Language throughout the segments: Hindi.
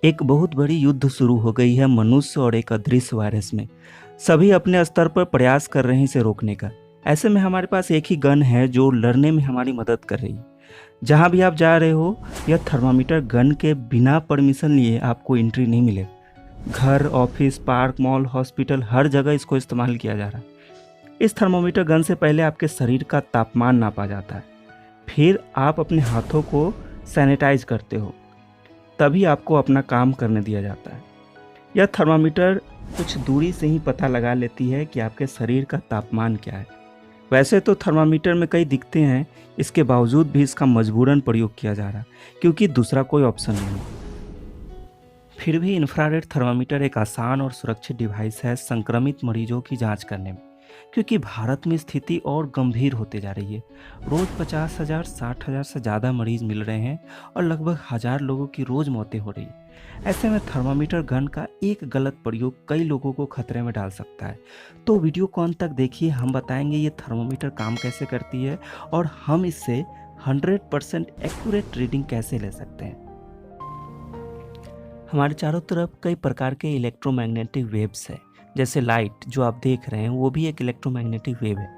एक बहुत बड़ी युद्ध शुरू हो गई है मनुष्य और एक अदृश्य वायरस में। सभी अपने स्तर पर प्रयास कर रहे हैं इसे रोकने का। ऐसे में हमारे पास एक ही गन है जो लड़ने में हमारी मदद कर रही है। जहाँ भी आप जा रहे हो, यह थर्मामीटर गन के बिना परमिशन लिए आपको एंट्री नहीं मिलेगा। घर, ऑफिस, पार्क, मॉल, हॉस्पिटल, हर जगह इसको इस्तेमाल किया जा रहा है। इस थर्मामीटर गन से पहले आपके शरीर का तापमान नापा जाता है। फिर आप अपने हाथों को सैनिटाइज करते हो, तभी आपको अपना काम करने दिया जाता है। यह थर्मामीटर कुछ दूरी से ही पता लगा लेती है कि आपके शरीर का तापमान क्या है। वैसे तो थर्मामीटर में कई दिक्कतें हैं, इसके बावजूद भी इसका मजबूरन प्रयोग किया जा रहा है क्योंकि दूसरा कोई ऑप्शन नहीं है। फिर भी इंफ्रारेड थर्मामीटर एक आसान और सुरक्षित डिवाइस है संक्रमित मरीजों की जांच करने में, क्योंकि भारत में स्थिति और गंभीर होते जा रही है। रोज 50,000 60,000 से ज़्यादा मरीज मिल रहे हैं और लगभग 1,000 लोगों की रोज मौतें हो रही है। ऐसे में थर्मामीटर गन का एक गलत प्रयोग कई लोगों को खतरे में डाल सकता है। तो वीडियो को अंत तक देखिए, हम बताएंगे ये थर्मामीटर काम कैसे करती है और हम इससे 100% एक्यूरेट रीडिंग कैसे ले सकते हैं। हमारे चारों तरफ कई प्रकार के इलेक्ट्रोमैग्नेटिक वेव्स हैं। जैसे लाइट जो आप देख रहे हैं वो भी एक इलेक्ट्रोमैग्नेटिक वेव है,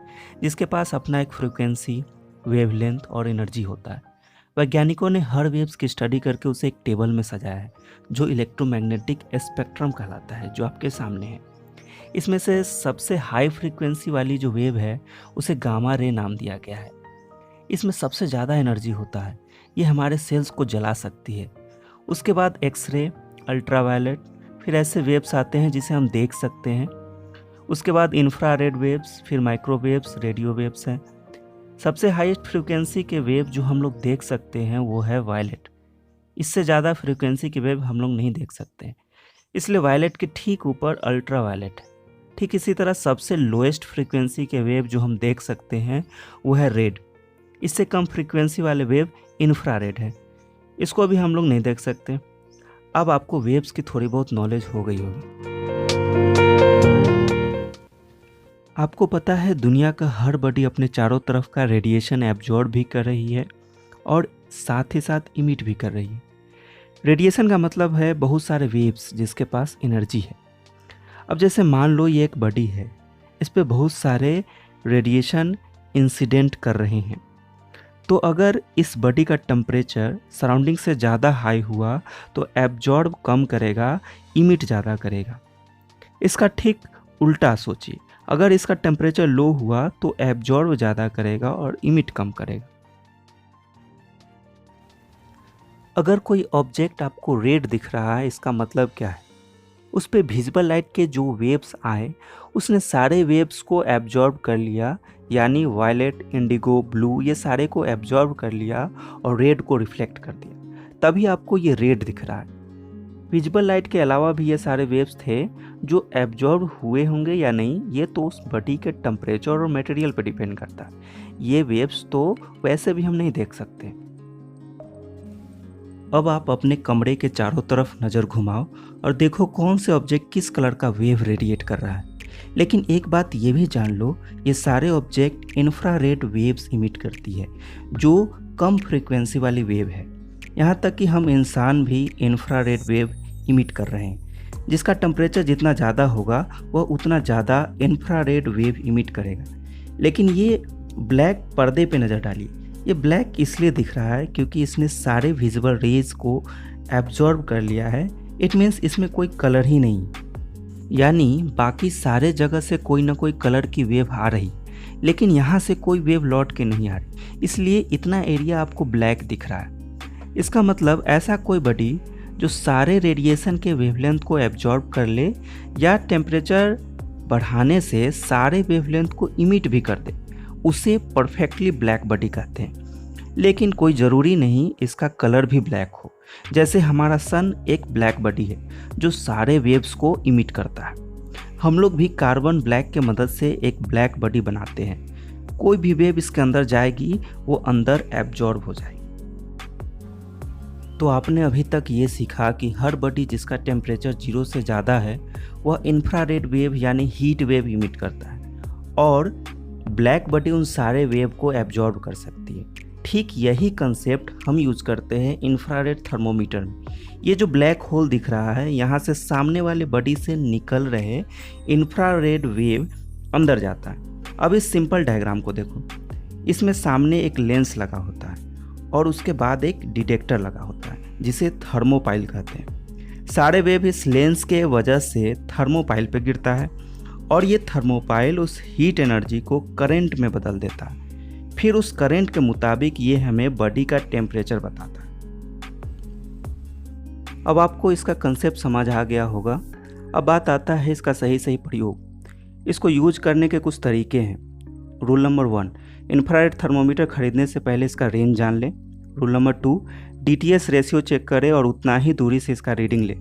जिसके पास अपना एक फ्रीक्वेंसी, वेवलेंथ और एनर्जी होता है। वैज्ञानिकों ने हर वेव्स की स्टडी करके उसे एक टेबल में सजाया है जो इलेक्ट्रोमैग्नेटिक स्पेक्ट्रम कहलाता है, जो आपके सामने है। इसमें से सबसे हाई फ्रीक्वेंसी वाली जो वेव है उसे गामा रे नाम दिया गया है। इसमें सबसे ज़्यादा एनर्जी होता है, ये हमारे सेल्स को जला सकती है। उसके बाद एक्सरे, अल्ट्रावायलेट, फिर ऐसे वेव्स आते हैं जिसे हम देख सकते हैं। उसके बाद इंफ्रारेड वेव्स, फिर माइक्रोवेव्स, रेडियो वेव्स हैं। सबसे हाईएस्ट फ्रीक्वेंसी के वेव जो हम लोग देख सकते हैं वो है वायलेट। इससे ज़्यादा फ्रीक्वेंसी के वेव हम लोग नहीं देख सकते, इसलिए वायलेट के ठीक ऊपर अल्ट्रा वायलेट है। ठीक इसी तरह सबसे लोएस्ट फ्रीक्वेंसी के वेव जो हम देख सकते हैं वो है रेड। इससे कम फ्रीक्वेंसी वाले वेव इंफ्रारेड है, इसको अभी हम लोग नहीं देख सकते। अब आपको वेव्स की थोड़ी बहुत नॉलेज हो गई होगी। आपको पता है दुनिया का हर बॉडी अपने चारों तरफ का रेडिएशन एब्जॉर्ब भी कर रही है और साथ ही साथ इमिट भी कर रही है। रेडिएशन का मतलब है बहुत सारे वेव्स जिसके पास एनर्जी है। अब जैसे मान लो ये एक बॉडी है, इस पे बहुत सारे रेडिएशन इंसिडेंट कर रहे हैं। तो अगर इस बॉडी का टेम्परेचर सराउंडिंग से ज़्यादा हाई हुआ तो एब्जॉर्ब कम करेगा, इमिट ज़्यादा करेगा। इसका ठीक उल्टा सोचिए, अगर इसका टेम्परेचर लो हुआ तो एब्जॉर्ब ज़्यादा करेगा और इमिट कम करेगा। अगर कोई ऑब्जेक्ट आपको रेड दिख रहा है, इसका मतलब क्या है? उस पे विजिबल लाइट के जो वेव्स आए उसने सारे वेव्स को एब्जॉर्ब कर लिया, यानी वायलेट, इंडिगो, ब्लू ये सारे को एब्जॉर्ब कर लिया और रेड को रिफ्लेक्ट कर दिया, तभी आपको ये रेड दिख रहा है। विजिबल लाइट के अलावा भी ये सारे वेव्स थे जो एब्जॉर्ब हुए होंगे या नहीं, ये तो उस बॉडी के टेम्परेचर और मटेरियल पर डिपेंड करता है। ये वेव्स तो वैसे भी हम नहीं देख सकते। अब आप अपने कमरे के चारों तरफ नज़र घुमाओ और देखो कौन से ऑब्जेक्ट किस कलर का वेव रेडिएट कर रहा है। लेकिन एक बात ये भी जान लो, ये सारे ऑब्जेक्ट इंफ्रारेड वेव्स इमिट करती है, जो कम फ्रीक्वेंसी वाली वेव है। यहाँ तक कि हम इंसान भी इंफ्रारेड वेव इमिट कर रहे हैं। जिसका टेम्परेचर जितना ज़्यादा होगा वह उतना ज़्यादा इंफ्रारेड वेव इमिट करेगा। लेकिन ये ब्लैक पर्दे पे नज़र डालिए, ये ब्लैक इसलिए दिख रहा है क्योंकि इसने सारे विजिबल रेज को एब्जॉर्ब कर लिया है। इट मीन्स इसमें कोई कलर ही नहीं, यानी बाकी सारे जगह से कोई ना कोई कलर की वेव आ रही, लेकिन यहाँ से कोई वेव लौट के नहीं आ रही, इसलिए इतना एरिया आपको ब्लैक दिख रहा है। इसका मतलब ऐसा कोई बॉडी जो सारे रेडिएशन के वेवलेंथ को एब्जॉर्ब कर ले या टेम्परेचर बढ़ाने से सारे वेवलेंथ को इमिट भी कर दे, उसे परफेक्टली ब्लैक बॉडी कहते हैं। लेकिन कोई ज़रूरी नहीं इसका कलर भी ब्लैक हो। जैसे हमारा सन एक ब्लैक बॉडी है जो सारे वेव्स को इमिट करता है। हम लोग भी कार्बन ब्लैक के मदद से एक ब्लैक बॉडी बनाते हैं। कोई भी वेव इसके अंदर जाएगी वो अंदर एब्जॉर्ब हो जाएगी। तो आपने अभी तक ये सीखा कि हर बॉडी जिसका टेम्परेचर 0 से ज़्यादा है वह इंफ्रारेड वेव यानी हीट वेव इमिट करता है और ब्लैक बॉडी उन सारे वेव को एब्जॉर्ब कर सकती है। ठीक यही कंसेप्ट हम यूज करते हैं इंफ्रारेड थर्मोमीटर में। ये जो ब्लैक होल दिख रहा है, यहाँ से सामने वाले बॉडी से निकल रहे इंफ्रारेड वेव अंदर जाता है। अब इस सिंपल डायग्राम को देखो, इसमें सामने एक लेंस लगा होता है और उसके बाद एक डिटेक्टर लगा होता है जिसे थर्मोपाइल कहते हैं। सारे वेव इस लेंस के वजह से थर्मोपाइल पे गिरता है और ये थर्मोपाइल उस हीट एनर्जी को करंट में बदल देता है। फिर उस करंट के मुताबिक ये हमें बॉडी का टेम्परेचर बताता है। अब आपको इसका कंसेप्ट समझ आ गया होगा। अब बात आता है इसका सही प्रयोग। इसको यूज करने के कुछ तरीके हैं। रूल नंबर 1, इंफ्रारेड थर्मोमीटर खरीदने से पहले इसका रेंज जान लें। Rule number 2, DTS ratio check करें और उतना ही दूरी से इसका रीडिंग लें।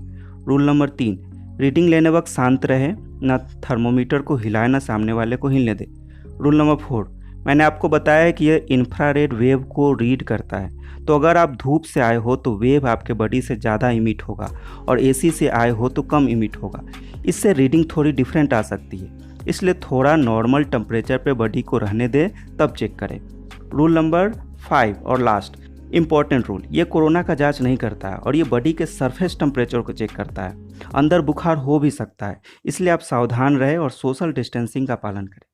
रूल नंबर 3, रीडिंग लेने वक्त शांत रहे, ना थर्मोमीटर को हिलाए ना सामने वाले को हिलने दे। रूल नंबर 4, मैंने आपको बताया कि यह इंफ्रारेड वेव को रीड करता है, तो अगर आप धूप से आए हो तो वेव आपके बॉडी से ज़्यादा इमिट होगा और AC से आए हो तो कम इमिट होगा। इससे रीडिंग थोड़ी डिफरेंट आ सकती है, इसलिए थोड़ा नॉर्मल टेम्परेचर पे बॉडी को रहने दें तब चेक करें। रूल नंबर 5 और लास्ट इम्पॉर्टेंट रूल, ये कोरोना का जांच नहीं करता है और ये बॉडी के सरफेस टेम्परेचर को चेक करता है। अंदर बुखार हो भी सकता है, इसलिए आप सावधान रहें और सोशल डिस्टेंसिंग का पालन करें।